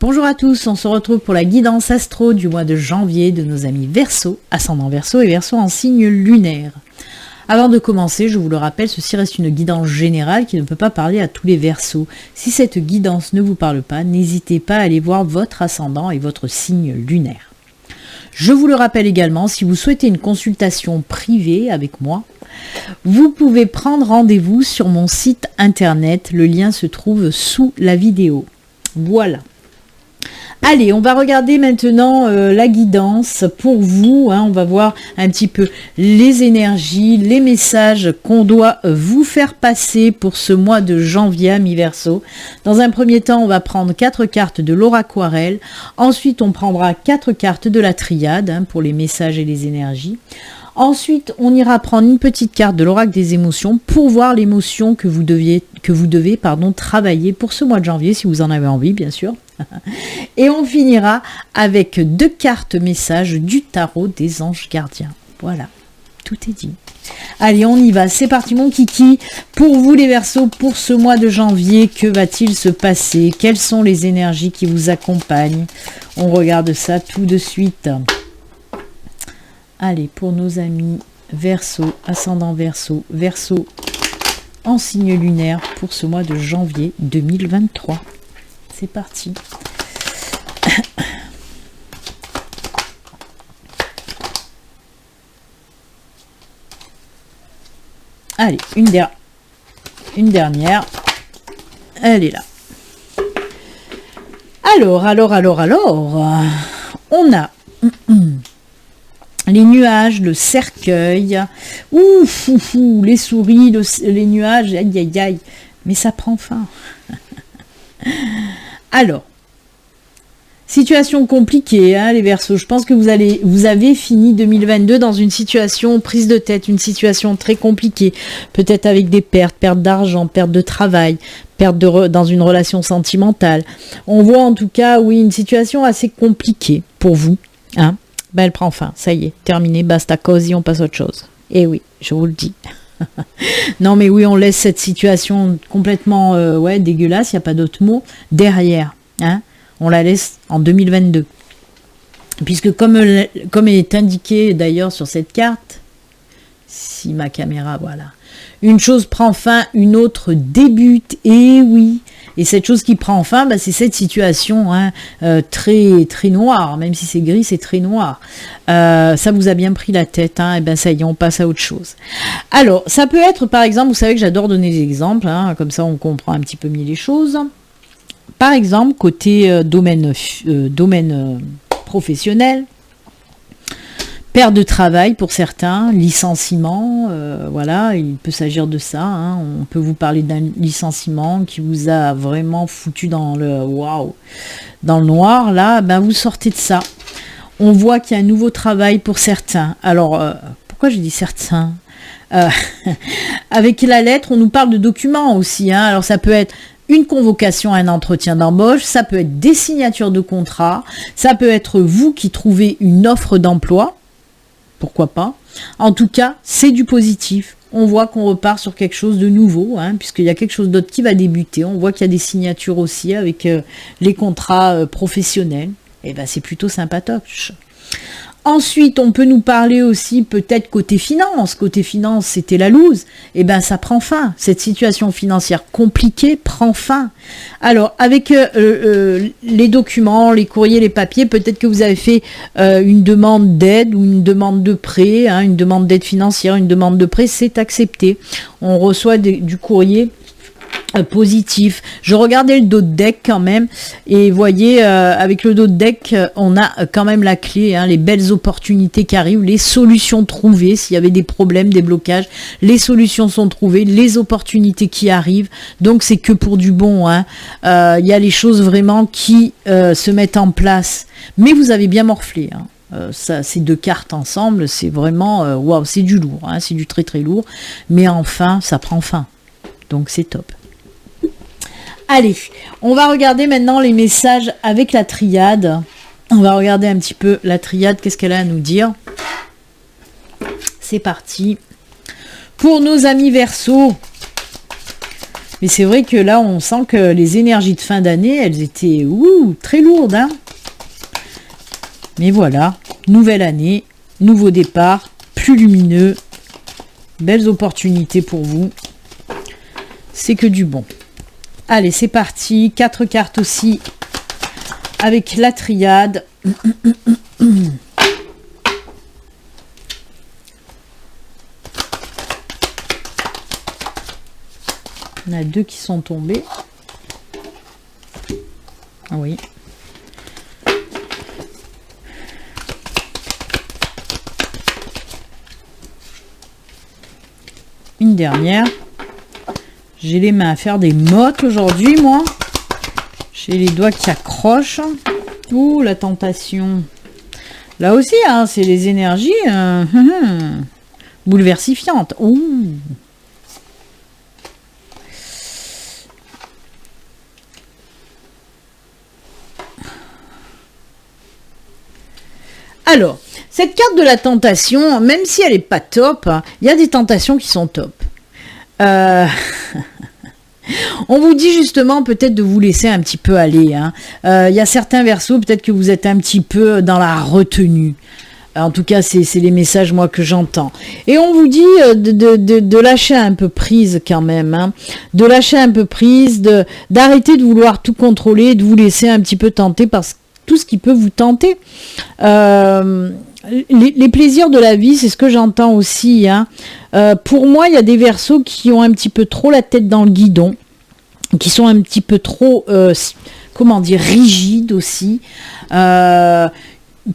Bonjour à tous, on se retrouve pour la guidance astro du mois de janvier de nos amis Verseau, ascendant Verseau et Verseau en signe lunaire. Avant de commencer, je vous le rappelle, ceci reste une guidance générale qui ne peut pas parler à tous les Verseaux. Si cette guidance ne vous parle pas, n'hésitez pas à aller voir votre ascendant et votre signe lunaire. Je vous le rappelle également, si vous souhaitez une consultation privée avec moi, vous pouvez prendre rendez-vous sur mon site internet, le lien se trouve sous la vidéo. Voilà. Allez, on va regarder maintenant la guidance pour vous. On va voir un petit peu les énergies, les messages qu'on doit vous faire passer pour ce mois de janvier à mi-verseau. Dans un premier temps, on va prendre 4 cartes de l'oraquarelle. Ensuite, on prendra 4 cartes de la triade pour les messages et les énergies. Ensuite, on ira prendre une petite carte de l'oracle des émotions pour voir l'émotion que vous devez travailler pour ce mois de janvier, si vous en avez envie, bien sûr. Et on finira avec 2 cartes messages du tarot des anges gardiens. Voilà, tout est dit. Allez, on y va, c'est parti mon kiki. Pour vous les Verseaux, pour ce mois de janvier, que va-t-il se passer? Quelles sont les énergies qui vous accompagnent? On regarde ça tout de suite. Allez, pour nos amis Verseau, ascendant Verseau, Verseau en signe lunaire pour ce mois de janvier 2023. C'est parti. Allez, une dernière. Elle est là. Alors, on a les nuages, le cercueil, les souris, les nuages, aïe aïe aïe, mais ça prend fin. Alors, situation compliquée, les Verseaux. Je pense que vous avez fini 2022 dans une situation prise de tête, une situation très compliquée, peut-être avec des pertes d'argent, perte de travail, dans une relation sentimentale. On voit en tout cas, oui, une situation assez compliquée pour vous, elle prend fin, ça y est, terminé, basta, cosy, on passe à autre chose. Et oui, je vous le dis. Non mais oui, on laisse cette situation complètement dégueulasse, il n'y a pas d'autre mot, derrière. On la laisse en 2022. Puisque comme est indiqué d'ailleurs sur cette carte, si ma caméra, voilà, une chose prend fin, une autre débute, et oui. Et cette chose qui prend fin, c'est cette situation très, très noire, même si c'est gris, c'est très noir. Ça vous a bien pris la tête, et ça y est, on passe à autre chose. Alors, ça peut être, par exemple, vous savez que j'adore donner des exemples, comme ça on comprend un petit peu mieux les choses. Par exemple, côté domaine professionnel, perte de travail pour certains, licenciement, voilà, il peut s'agir de ça. On peut vous parler d'un licenciement qui vous a vraiment foutu dans le noir. Là, vous sortez de ça. On voit qu'il y a un nouveau travail pour certains. Alors, pourquoi je dis certains? Avec la lettre, on nous parle de documents aussi. Alors, ça peut être une convocation à un entretien d'embauche, ça peut être des signatures de contrat, ça peut être vous qui trouvez une offre d'emploi. Pourquoi pas? En tout cas, c'est du positif. On voit qu'on repart sur quelque chose de nouveau, puisqu'il y a quelque chose d'autre qui va débuter. On voit qu'il y a des signatures aussi avec les contrats professionnels. Et c'est plutôt sympatoche. Ensuite, on peut nous parler aussi peut-être côté finance. Côté finance, c'était la loose. Ça prend fin. Cette situation financière compliquée prend fin. Alors, avec les documents, les courriers, les papiers, peut-être que vous avez fait une demande d'aide ou une demande de prêt, une demande d'aide financière, une demande de prêt, c'est accepté. On reçoit du courrier positif. Je regardais le dos de deck quand même et voyez avec le dos de deck on a quand même la clé, les belles opportunités qui arrivent, les solutions trouvées. S'il y avait des problèmes, des blocages, les solutions sont trouvées, les opportunités qui arrivent, donc c'est que pour du bon. Il y a les choses vraiment qui se mettent en place, mais vous avez bien morflé. Ces 2 cartes ensemble, c'est vraiment c'est du lourd, c'est du très très lourd, mais enfin ça prend fin, donc c'est top. Allez, on va regarder maintenant les messages avec la triade. On va regarder un petit peu la triade, qu'est-ce qu'elle a à nous dire. C'est parti. Pour nos amis Verseaux, Mais c'est vrai que là, on sent que les énergies de fin d'année, elles étaient très lourdes. Hein. Mais voilà, nouvelle année, nouveau départ, plus lumineux, belles opportunités pour vous. C'est que du bon. Allez, c'est parti. 4 cartes aussi avec la triade. On a 2 qui sont tombés. Ah oui. Une dernière. J'ai les mains à faire des mottes aujourd'hui, moi. J'ai les doigts qui accrochent. Ouh, la tentation. Là aussi, hein, c'est les énergies bouleversifiantes. Ouh. Alors, cette carte de la tentation, même si elle n'est pas top, il y a des tentations qui sont top. On vous dit justement peut-être de vous laisser un petit peu aller. Hein. Y a certains versos, peut-être que vous êtes un petit peu dans la retenue. En tout cas, c'est les messages, moi, que j'entends. Et on vous dit de lâcher un peu prise quand même. Hein. De lâcher un peu prise, d'arrêter de vouloir tout contrôler, de vous laisser un petit peu tenter par tout ce qui peut vous tenter. Les plaisirs de la vie, c'est ce que j'entends aussi. Hein. Pour moi, il y a des versos qui ont un petit peu trop la tête dans le guidon, qui sont un petit peu trop, comment dire, rigides aussi,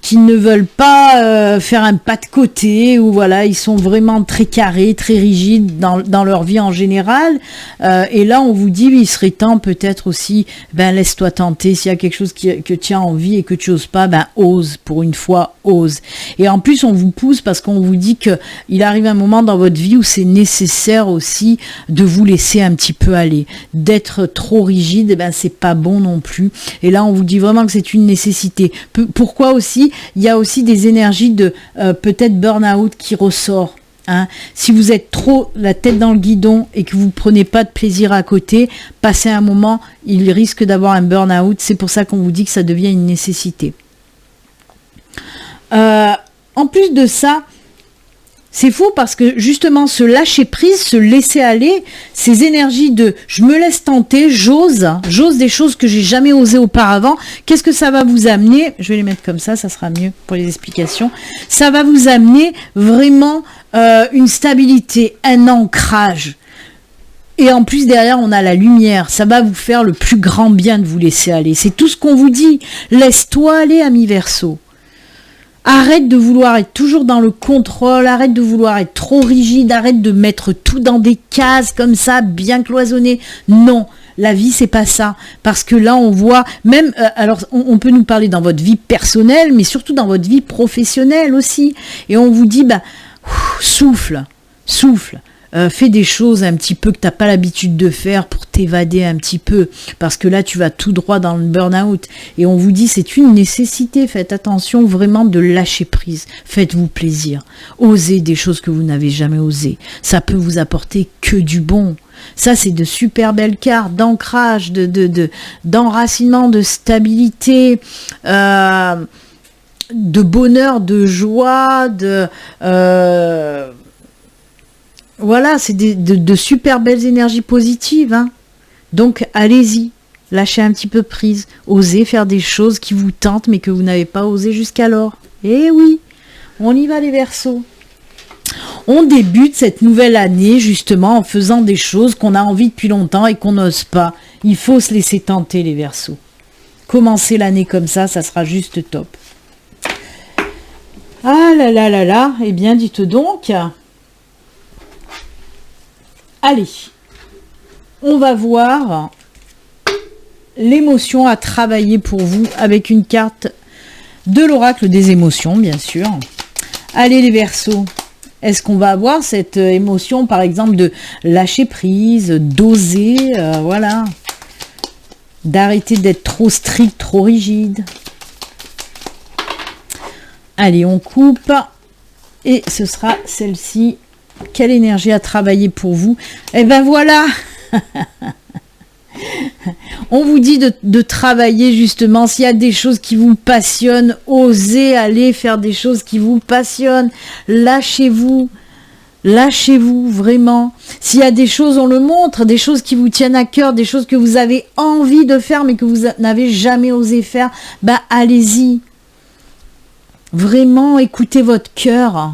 qui ne veulent pas faire un pas de côté, ou voilà, ils sont vraiment très carrés, très rigides dans leur vie en général. Et là, on vous dit, il serait temps peut-être aussi, laisse-toi tenter. S'il y a quelque chose que tu as envie et que tu n'oses pas, ose, pour une fois, ose. Et en plus, on vous pousse parce qu'on vous dit qu'il arrive un moment dans votre vie où c'est nécessaire aussi de vous laisser un petit peu aller. D'être trop rigide, c'est pas bon non plus. Et là, on vous dit vraiment que c'est une nécessité. Pourquoi aussi? Il y a aussi des énergies de peut-être burn-out qui ressort. Hein. Si vous êtes trop la tête dans le guidon et que vous ne prenez pas de plaisir à côté, passez un moment, il risque d'avoir un burn-out. C'est pour ça qu'on vous dit que ça devient une nécessité. En plus de ça, c'est faux parce que justement se lâcher prise, se laisser aller, ces énergies de je me laisse tenter, j'ose des choses que j'ai jamais osé auparavant. Qu'est-ce que ça va vous amener? Je vais les mettre comme ça sera mieux pour les explications. Ça va vous amener vraiment une stabilité, un ancrage. Et en plus derrière on a la lumière, ça va vous faire le plus grand bien de vous laisser aller. C'est tout ce qu'on vous dit. Laisse-toi aller, ami Verseau. Arrête de vouloir être toujours dans le contrôle, arrête de vouloir être trop rigide, arrête de mettre tout dans des cases comme ça, bien cloisonnées. Non, la vie c'est pas ça. Parce que là on voit, même, alors on peut nous parler dans votre vie personnelle, mais surtout dans votre vie professionnelle aussi. Et on vous dit, souffle. Fais des choses un petit peu que tu n'as pas l'habitude de faire pour t'évader un petit peu, parce que là tu vas tout droit dans le burn-out. Et on vous dit c'est une nécessité, faites attention vraiment de lâcher prise, faites-vous plaisir, osez des choses que vous n'avez jamais osées, ça peut vous apporter que du bon. Ça c'est de super belles cartes d'ancrage, d'enracinement, de stabilité, de bonheur, de joie, voilà, c'est de super belles énergies positives. Hein. Donc, allez-y, lâchez un petit peu prise. Osez faire des choses qui vous tentent, mais que vous n'avez pas osé jusqu'alors. Eh oui, on y va les Verseaux. On débute cette nouvelle année, justement, en faisant des choses qu'on a envie depuis longtemps et qu'on n'ose pas. Il faut se laisser tenter, les Verseaux. Commencez l'année comme ça sera juste top. Ah là là là là, eh bien, dites donc... Allez, on va voir l'émotion à travailler pour vous avec une carte de l'oracle des émotions, bien sûr. Allez les Verseaux, est-ce qu'on va avoir cette émotion, par exemple, de lâcher prise, d'oser, voilà, d'arrêter d'être trop strict, trop rigide. Allez, on coupe et ce sera celle-ci. Quelle énergie à travailler pour vous? Eh ben voilà. On vous dit de travailler justement, s'il y a des choses qui vous passionnent, osez aller faire des choses qui vous passionnent, lâchez-vous. Lâchez-vous, vraiment. S'il y a des choses, on le montre, des choses qui vous tiennent à cœur, des choses que vous avez envie de faire mais que vous n'avez jamais osé faire, bah allez-y. Vraiment, écoutez votre cœur.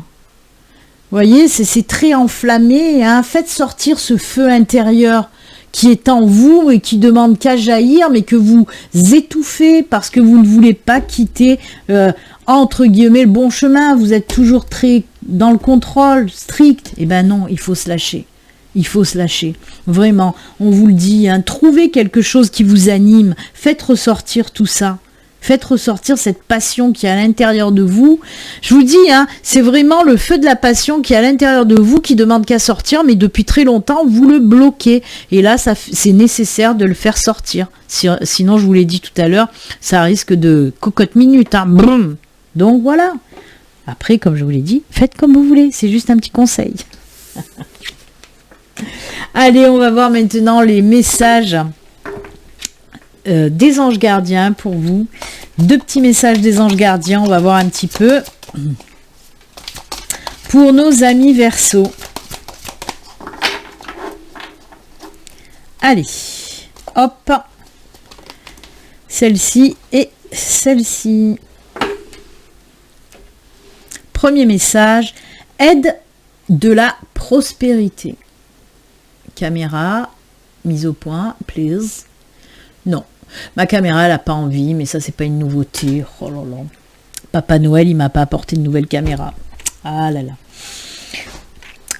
Vous voyez, c'est très enflammé, hein. Faites sortir ce feu intérieur qui est en vous et qui demande qu'à jaillir, mais que vous étouffez parce que vous ne voulez pas quitter, entre guillemets, le bon chemin. Vous êtes toujours très dans le contrôle strict. Eh ben non, il faut se lâcher. Il faut se lâcher. Vraiment, on vous le dit, hein, trouvez quelque chose qui vous anime. Faites ressortir tout ça. Faites ressortir cette passion qui est à l'intérieur de vous. Je vous dis, hein, c'est vraiment le feu de la passion qui est à l'intérieur de vous qui demande qu'à sortir, mais depuis très longtemps, vous le bloquez. Et là, c'est nécessaire de le faire sortir. Sinon, je vous l'ai dit tout à l'heure, ça risque de cocotte minute. Hein. Brum. Donc voilà. Après, comme je vous l'ai dit, faites comme vous voulez. C'est juste un petit conseil. Allez, on va voir maintenant les messages des anges gardiens pour vous. 2 petits messages des anges gardiens, on va voir un petit peu. Pour nos amis Verseaux. Allez, hop. Celle-ci et celle-ci. Premier message, aide de la prospérité. Caméra, mise au point, please. Non. Ma caméra, elle n'a pas envie, mais ça, c'est pas une nouveauté. Oh là là. Papa Noël, il m'a pas apporté de nouvelle caméra. Ah là là.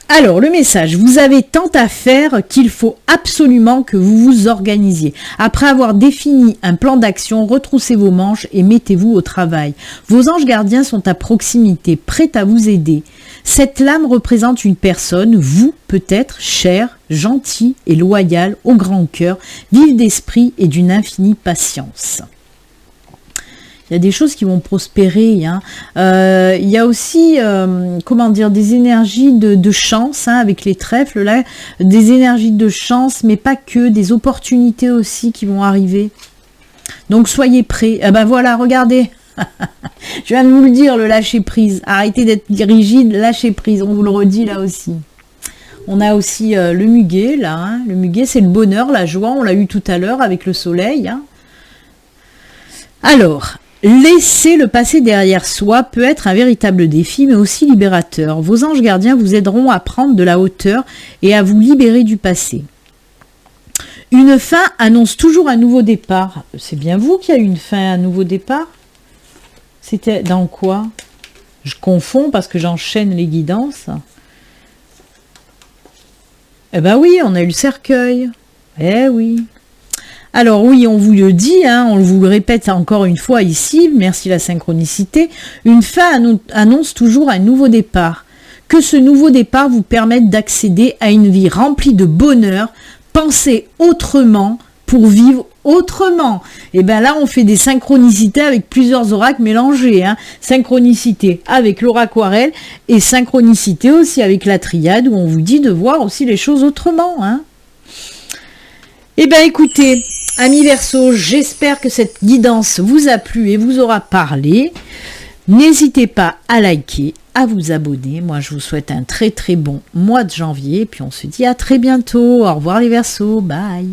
Alors, le message. Vous avez tant à faire qu'il faut absolument que vous vous organisiez. Après avoir défini un plan d'action, retroussez vos manches et mettez-vous au travail. Vos anges gardiens sont à proximité, prêts à vous aider. Cette lame représente une personne, vous peut-être, cher, gentil et loyal, au grand cœur, vif d'esprit et d'une infinie patience. Il y a des choses qui vont prospérer. Hein. Il y a aussi, comment dire, des énergies de chance, hein, avec les trèfles, là, des énergies de chance, mais pas que, des opportunités aussi qui vont arriver. Donc soyez prêts. Ah ben voilà, regardez. Je viens de vous le dire, le lâcher prise. Arrêtez d'être rigide, lâcher prise. On vous le redit là aussi. On a aussi le muguet, là. Hein. Le muguet, c'est le bonheur, la joie. On l'a eu tout à l'heure avec le soleil. Hein. Alors, laisser le passé derrière soi peut être un véritable défi, mais aussi libérateur. Vos anges gardiens vous aideront à prendre de la hauteur et à vous libérer du passé. Une fin annonce toujours un nouveau départ. C'est bien vous qui avez une fin, un nouveau départ? C'était dans quoi? Je confonds parce que j'enchaîne les guidances. Eh ben oui, on a eu le cercueil. Eh oui. Alors oui, on vous le dit, hein, on vous le répète encore une fois ici, merci la synchronicité, une fin annonce toujours un nouveau départ. Que ce nouveau départ vous permette d'accéder à une vie remplie de bonheur, pensez autrement pour vivre autrement. Et bien là, on fait des synchronicités avec plusieurs oracles mélangés. Hein. Synchronicité avec l'oraquarelle et synchronicité aussi avec la triade où on vous dit de voir aussi les choses autrement. Hein. Eh bien écoutez, amis Verseaux, j'espère que cette guidance vous a plu et vous aura parlé. N'hésitez pas à liker, à vous abonner. Moi, je vous souhaite un très très bon mois de janvier. Puis on se dit à très bientôt. Au revoir les Verseaux. Bye.